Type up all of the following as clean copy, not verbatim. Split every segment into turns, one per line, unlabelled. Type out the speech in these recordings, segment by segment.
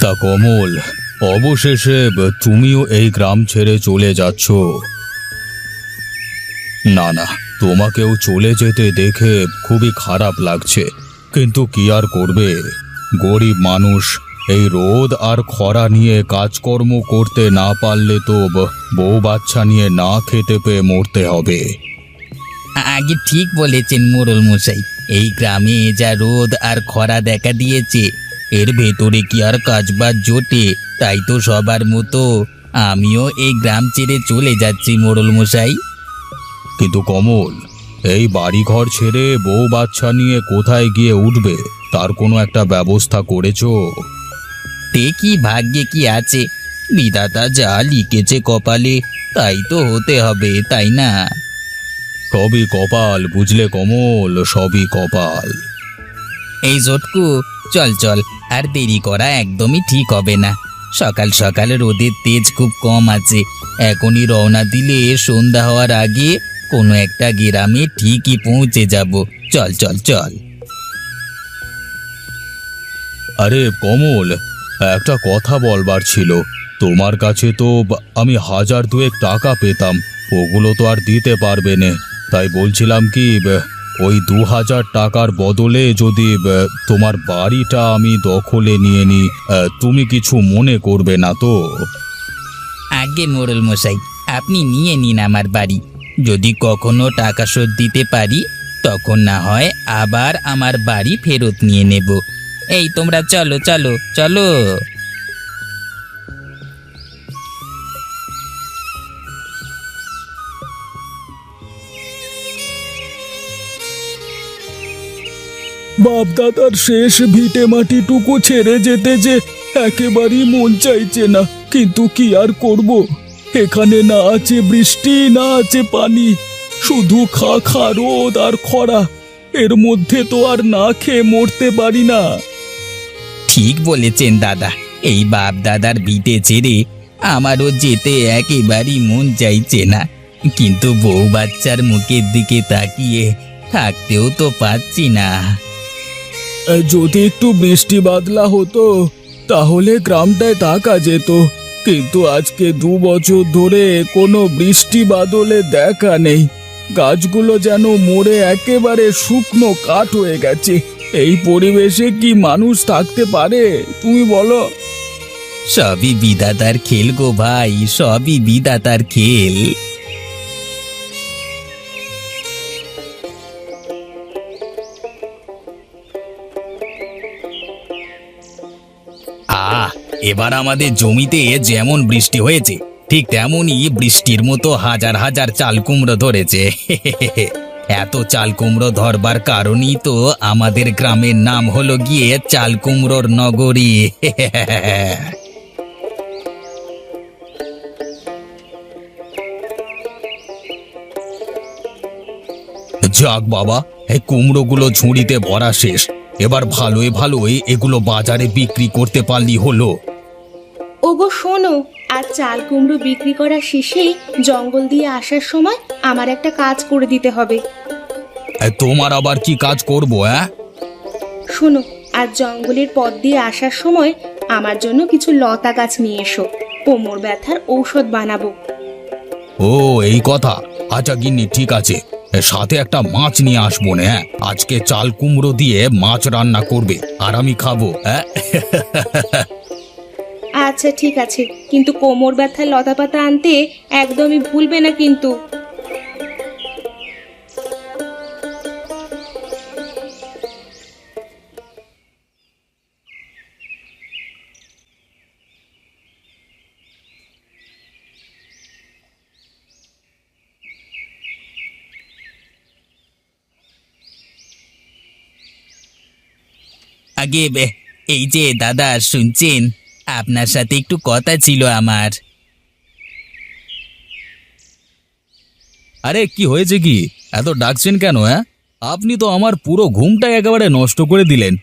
তা কমল, অবশেষে তুমিও এই গ্রাম ছেড়ে চলে যাচ্ছ। না না, তোমাকেও চলে যেতে দেখে খুবই খারাপ লাগছে, কিন্তু কি আর করবে, গরিব মানুষ। এই রোদ আর খরা নিয়ে কাজকর্ম করতে না পারলে তো বউ বাচ্চা নিয়ে না খেতে পেয়ে মরতে হবে।
আগে ঠিক বলেছেন মোড়ল মশাই, এই গ্রামে যা রোদ আর খরা দেখা দিয়েছে, এর ভেতরে কি আর কাজবাজ জোটে? তাই তো সবার মতো আমিও এই গ্রাম ছেড়ে চলে যাচ্ছি মোড়ল মশাই।
কিন্তু কমল, এই বাড়িঘর ছেড়ে বউ বাচ্চা নিয়ে কোথায় গিয়ে উঠবে, তার কোনো একটা ব্যবস্থা করেছো?
দেখি ভাগ্যে কি আছে, বিধাতা যা লিখেছে কপালে তাই তো হতে হবে, তাই না?
সবই কপাল, বুঝলে কমল, সবই কপাল।
এই জটকু, চল চল, আর দেরি করা একদমই ঠিক হবে না। সকাল সকাল রোদের তেজ খুব কম আছে, এখনই রওনা দিলে সন্ধ্যা হওয়ার আগে কোনো একটা গ্রামে ঠিকই পৌঁছে যাব। চল চল চল।
আরে কমল, একটা কথা বলবার ছিল। তোমার কাছে তো আমি 1000-2 টাকা পেতাম, ওগুলো তো আর দিতে পারবে না। তাই বলছিলাম কি, ওই 2000 টাকার বদলে যদি তোমার বাড়িটা আমি দখলে নিয়ে নিই, তুমি কিছু মনে করবে না তো?
আগে মোড়ল মশাই, আপনি নিয়ে নিন আমার বাড়ি। যদি কখনো টাকা শোধ দিতে পারি তখন না হয় আবার আমার বাড়ি ফেরত নিয়ে নেব। এই তোমরা চলো চলো চলো।
বাপ দাদার শেষ ভিটে মাটিটুকু ছেড়ে যেতে যে একেবারেই মন চাইছে না, কিন্তু কি আর করব। এখানে না আছে বৃষ্টি, না আছে পানি, শুধু খা খা রোদ আর খরা। এর মধ্যে তো আর না খেয়ে মরতে পারি না।
ঠিক বলেছেন দাদা, এই বাপ দাদার ভিটে ছেড়ে আমারও যেতে একেবারেই মন চাইছে না, কিন্তু বউ বাচ্চার মুখের দিকে তাকিয়ে থাকতেও তো পাচ্ছি না।
যদি একটু বৃষ্টি বাদলা হতো তাহলে গ্রামটায় থাকা যেত, কিন্তু আজকে 2 বছর ধরে কোনো বৃষ্টি বাদলে দেখা নেই। গাছগুলো যেন মরে একেবারে শুকনো কাঠ হয়ে গেছে। এই পরিবেশে কি মানুষ থাকতে পারে, তুমি বলো?
সবই বিধাতার খেল গো ভাই, সবই বিধাতার খেল। এবার আমাদের জমিতে যেমন বৃষ্টি হয়েছে ঠিক তেমনই বৃষ্টির মতো হাজার হাজার চাল কুমড়ো ধরেছে। এত চাল কুমড়ো ধরবার কারণই তো আমাদের গ্রামের নাম হলো গিয়ে চাল কুমড়োর নগরী।
যাক বাবা, এই কুমড়োগুলো ঝুড়িতে ভরা শেষ। এবার ভালোই ভালোই এগুলো বাজারে বিক্রি করতে পারলি হলো।
ওগো শোনো, আর চাল কুমড়ো বিক্রি করা শেষে জঙ্গল দিয়ে আসার সময় আমার একটা কাজ করে দিতে হবে।
তোমার আবার কি কাজ করবো?
শোনো, আর জঙ্গলের পথ দিয়ে আসার সময় আমার জন্য কিছু লতা গাছ নিয়ে এসো, কোমর ব্যথার ঔষধ বানাবো।
ও এই কথা, আচ্ছা গিন্নি ঠিক আছে, সাথে একটা মাছ নিয়ে আসবো না। আজকে চাল কুমড়ো দিয়ে মাছ রান্না করবে আর আমি খাবো।
আচ্ছা ঠিক আছে, কিন্তু কোমর ব্যথার লতা পাতা আনতে একদমই ভুলবে না কিন্তু।
আগে এই যে দাদা, শুনছেন? আপনার সাথে একটু কথা ছিল আমার।
আরে কি হয়েছে, কি এত ডাকছেন কেন? আপনি তো আমার পুরো ঘুমটাই একেবারে নষ্ট করে দিলেন।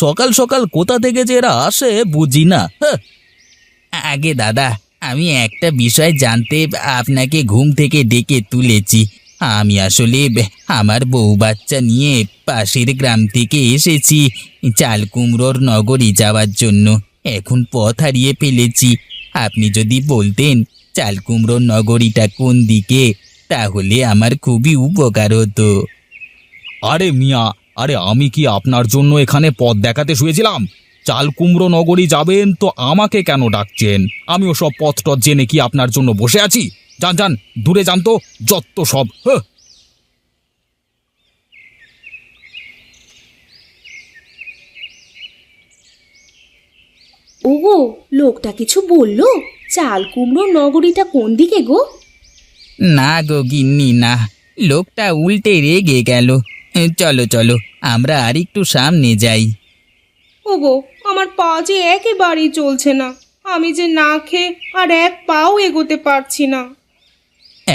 সকাল সকাল কোথা থেকে যে এরা আসে বুঝি না।
আগে দাদা, আমি একটা বিষয় জানতে আপনাকে ঘুম থেকে ডেকে তুলেছি। আমি আসলে আমার বউ বাচ্চা নিয়ে পাশের গ্রাম থেকে এসেছি চাল কুমড়োর নগরী যাওয়ার জন্য। এখন পথ হারিয়ে ফেলেছি। আপনি যদি বলতেন চাল কুমড়োর নগরীটা কোন দিকে, তাহলে আমার খুবই উপকার হতো।
আরে মিয়া, আরে আমি কি আপনার জন্য এখানে পথ দেখাতে শুয়েছিলাম? চাল কুমড়ো নগরী যাবেন তো আমাকে কেন ডাকছেন? আমিও সব পথ টথ জেনে কি আপনার জন্য বসে আছি? যান যান, দূরে যান তো, যত সব।
ওগো, লোকটা কিছু বললো? চাল কুমড়ো নগরীটা কোন দিকে গো?
না গো গিন্নি, না, লোকটা উল্টে রেগে গেল। চলো চলো, আমরা আর একটু সামনে যাই।
ওগো, আমার পা যে একেবারেই চলছে না। আমি যে না খেয়ে আর এক পাও এগোতে পারছি না।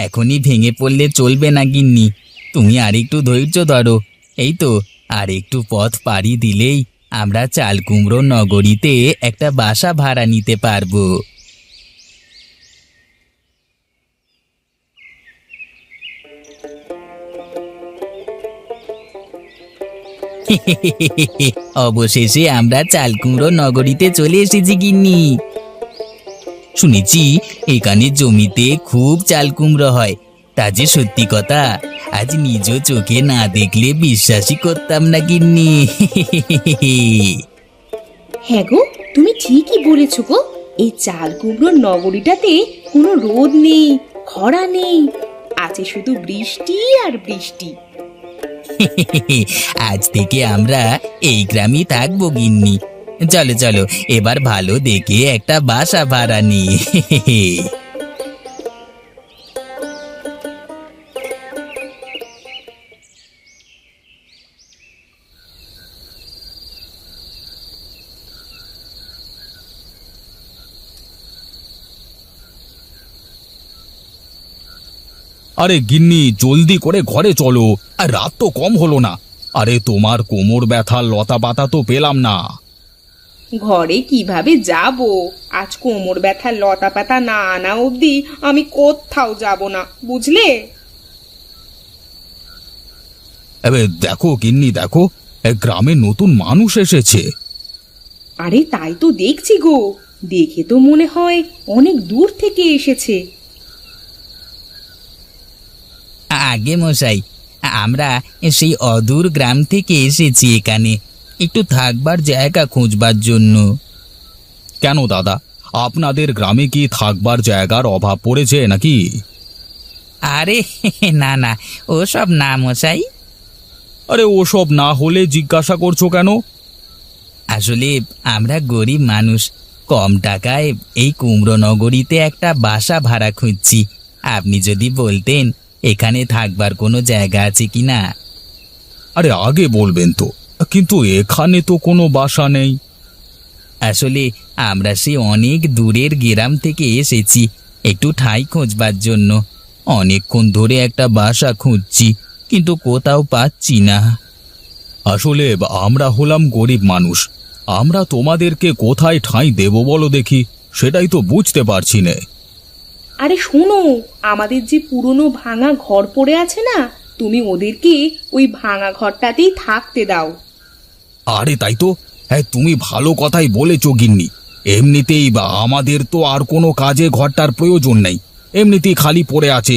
এখনই ভেঙে পড়লে চলবে না গিন্নি, তুমি আর একটু ধৈর্য ধরো। এই তো আর একটু পথ পাড়ি দিলেই আমরা চাল কুমড়ো নগরীতে একটা বাসা ভাড়া নিতে পারবো। অবশেষে আমরা চাল কুমড়ো নগরীতে চলে এসেছি গিন্নি। শুনেছি এখানে জমিতে খুব চাল কুমড়ো হয়। তা যে সত্যি কথা, আজ নিজ চোখে না দেখলে বিশ্বাসই করতাম না গিন্নি।
হ্যাঁ গো, তুমি ঠিকই বলেছো গো। এই চাল কুমড়োর নগরীটাতে কোনো রোদ নেই, খরা নেই, আছে শুধু বৃষ্টি আর বৃষ্টি।
আজ থেকে আমরা এই গ্রামই থাকবো গিন্নি। চলো চলো, এবার ভালো দেখে একটা বাসা ভাড়া নি।
আরে গিন্নি, জলদি করে ঘরে চলো, আর রাত তো কম হলো না। আরে তোমার কোমর ব্যথার লতা পাতা তো পেলাম না।
ঘরে কিভাবে যাব? আজ কোমর ব্যথার লতা পাতা না আনা অবধি আমি কোথাও যাব না, বুঝলে?
এবার দেখো গিন্নি, দেখো, গ্রামে নতুন মানুষ এসেছে।
আরে তাই তো দেখছি গো, দেখে তো মনে হয় অনেক দূর থেকে এসেছে।
আগে মশাই, আমরা সেই অদূর গ্রাম থেকে এসেছি এখানে একটু থাকবার জায়গা খুঁজবার জন্য।
কেন দাদা, আপনাদের গ্রামে কি থাকবার জায়গার অভাব পড়েছে নাকি?
আরে না না, ওসব না মশাই।
আরে ওসব না হলে জিজ্ঞাসা করছো কেন?
আসলে আমরা গরিব মানুষ, কম টাকায় এই কুমড়ো নগরীতে একটা বাসা ভাড়া খুঁজছি। আপনি যদি বলতেন এখানে থাকবার কোনো জায়গা আছে কিনা।
আরে আগে বলবেন তো, কিন্তু এখানে তো কোনো বাসা নেই।
আসলে আমরা সেই অনেক দূরের গ্রাম থেকে এসেছি একটু ঠাঁই খোঁজবার জন্য। অনেকক্ষণ ধরে একটা বাসা খুঁজছি, কিন্তু কোথাও পাচ্ছি না।
আসলে আমরা হলাম গরিব মানুষ, আমরা তোমাদেরকে কোথায় ঠাঁই দেব বলো দেখি, সেটাই তো বুঝতে পারছি না।
আরে শোনো, আমাদের যে পুরনো ভাঙা ঘর পড়ে আছে না, তুমি ওদেরকে ওই ভাঙা ঘরটাতেই থাকতে দাও।
আরে তাই তো, হ্যাঁ তুমি ভালো কথাই বলেছো গিন্নি। এমনিতেই বা আমাদের তো আর কোনো কাজে ঘরটার প্রয়োজন নেই, এমনিতেই খালি পড়ে আছে।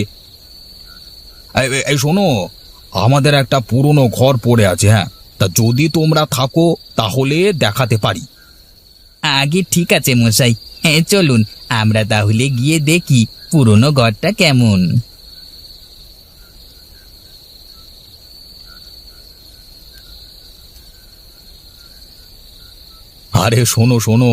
এই শোনো, আমাদের একটা পুরনো ঘর পড়ে আছে, হ্যাঁ, তা যদি তোমরা থাকো তাহলে দেখাতে পারি।
আগে ঠিক আছে মশাই, হ্যাঁ চলুন আমরা তাহলে গিয়ে দেখি পুরনো ঘরটা কেমন।
আরে শোনো শোনো,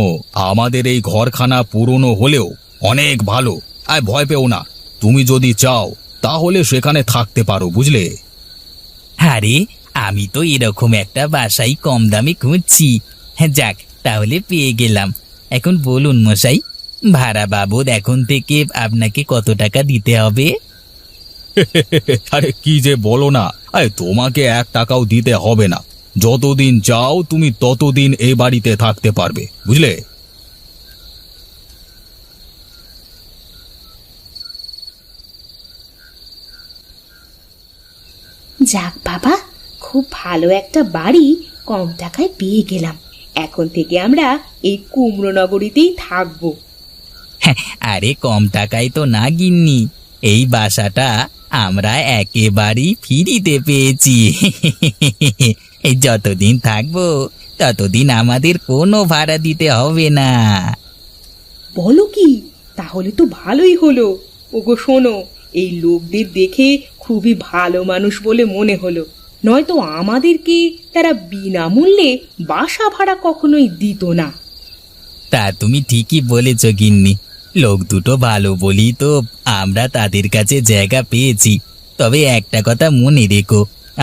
আমাদের এই ঘরখানা পুরনো হলেও অনেক ভালো। আর ভয় পেও না, তুমি যদি চাও তাহলে সেখানে থাকতে পারো, বুঝলে?
আরে আমি তো এরকম একটা বাসাই কম দামে খুঁজছি। হ্যাঁ যাক, তাহলে পেয়ে গেলাম। এখন বলুন মশাই, ভাড়া বাবদ এখন থেকে আপনাকে কত টাকা দিতে হবে?
আরে কি যে বলো না, আরে তোমাকে 1 টাকাও দিতে হবে না। যতদিন চাও তুমি ততদিন এই বাড়িতে থাকতে পারবে, বুঝলে?
যাক বাবা, খুব ভালো একটা বাড়ি কম টাকায় পেয়ে গেলাম। এখন থেকে আমরা এই কুমড়ো নগরীতেই থাকবো।
আরে কম টাকায় তো না গিন্নি, এই বাসাটা আমরা একেবারেই ফ্রিতে পেয়েছি। এই যতদিন থাকবো ততদিন আমাদের কোনো ভাড়া দিতে হবে না।
বলো কি? তাহলে তো ভালোই হলো। ওগো শোনো, এই লোকদের দেখে খুবই ভালো মানুষ বলে মনে হলো, নয়তো আমাদেরকে তারা বিনামূল্যে বাসা ভাড়া কখনোই দিত না।
তা তুমি ঠিকই বলেছ গিন্নি, লোক দুটো ভালো বলি তো আমরা তাদের কাছে জায়গা পেয়েছি। তবে একটা কথা মনে রেখো,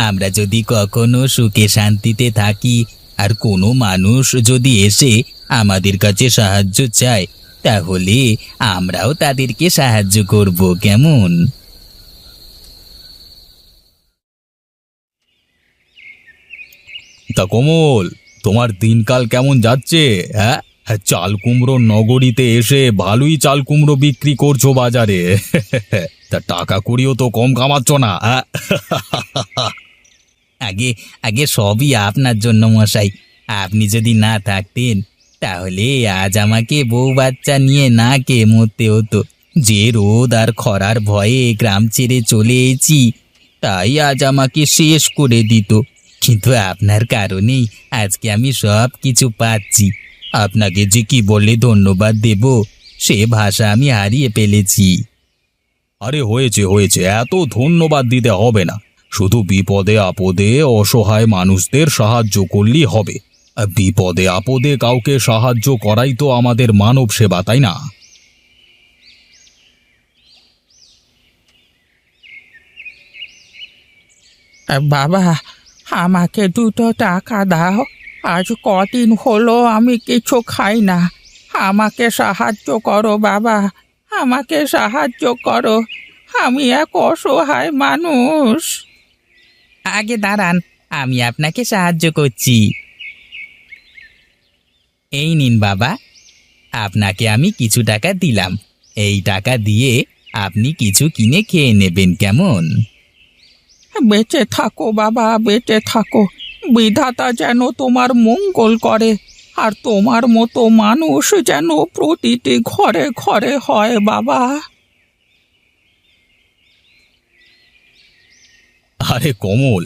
আমরা যদি কখনো সুখে শান্তিতে থাকি আর কোনো মানুষ যদি এসে আমাদের কাছে সাহায্য চায়, তাহলে আমরাও তাদেরকে সাহায্য করব, কেমন?
তা কমল, তোমার দিনকাল কেমন যাচ্ছে? হ্যাঁ, চাল কুমড়ো নগরীতে এসে ভালোই চাল কুমড়ো বিক্রি করছো বাজারে। তা টাকা কড়িও তো কম কামাচ্ছ না।
আগে আগে সবই আপনার জন্য মশাই। আপনি যদি না থাকতেন তাহলে আজ আমাকে বউ বাচ্চা নিয়ে না খেয়ে মরতে হতো। যে রোদ আর খরার ভয়ে গ্রাম ছেড়ে চলে এসেছি, তাই আজ আমাকে শেষ করে দিত। কিন্তু আপনার কারণেই আজকে আমি সব কিছু পাচ্ছি। আপনাকে যে কি বলে ধন্যবাদ দেব সে ভাষা আমি হারিয়ে ফেলেছি।
আরে হয়েছে হয়েছে, এত ধন্যবাদ দিতে হবে না। শুধু বিপদে আপদে অসহায় মানুষদের সাহায্য করলেই হবে। আর বিপদে আপদে কাউকে সাহায্য করাই তো আমাদের মানব সেবা, তাই না?
বাবা, আমাকে 2টো টাকা দাও। আজ কদিন হলো আমি কিছু খাই না। আমাকে সাহায্য করো বাবা, আমাকে সাহায্য করো। আমি এক অসহায় মানুষ।
আগে দাঁড়ান, আমি আপনাকে সাহায্য করছি। এই নিন বাবা, আপনাকে আমি কিছু টাকা দিলাম। এই টাকা দিয়ে আপনি কিছু কিনে খেয়ে নেবেন, কেমন?
বেঁচে থাকো বাবা, বেঁচে থাকো। বিধাতা যেন তোমার মঙ্গল করে, আর তোমার মতো মানুষ যেন প্রতিটি ঘরে ঘরে হয় বাবা।
আরে কমল,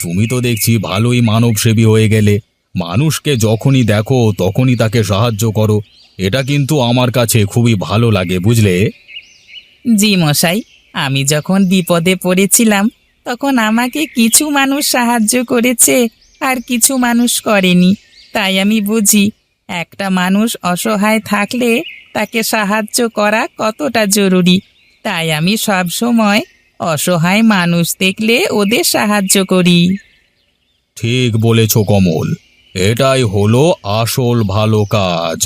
তুমি তো দেখছি ভালোই মানবসেবী হয়ে গেলে। মানুষকে যখনই দেখো তখনই তাকে সাহায্য করো। এটা কিন্তু আমার কাছে খুবই ভালো লাগে, বুঝলে?
জি মশাই, আমি যখন বিপদে পড়েছিলাম তখন আমাকে কিছু মানুষ সাহায্য করেছে আর কিছু মানুষ করেনি। তাই আমি বুঝি একটা মানুষ অসহায় থাকলে তাকে সাহায্য করা কতটা জরুরি। তাই আমি সব সময় অসহায় মানুষ দেখলে ওদের সাহায্য করি।
ঠিক বলেছ কমল, এটাই হলো আসল ভালো কাজ।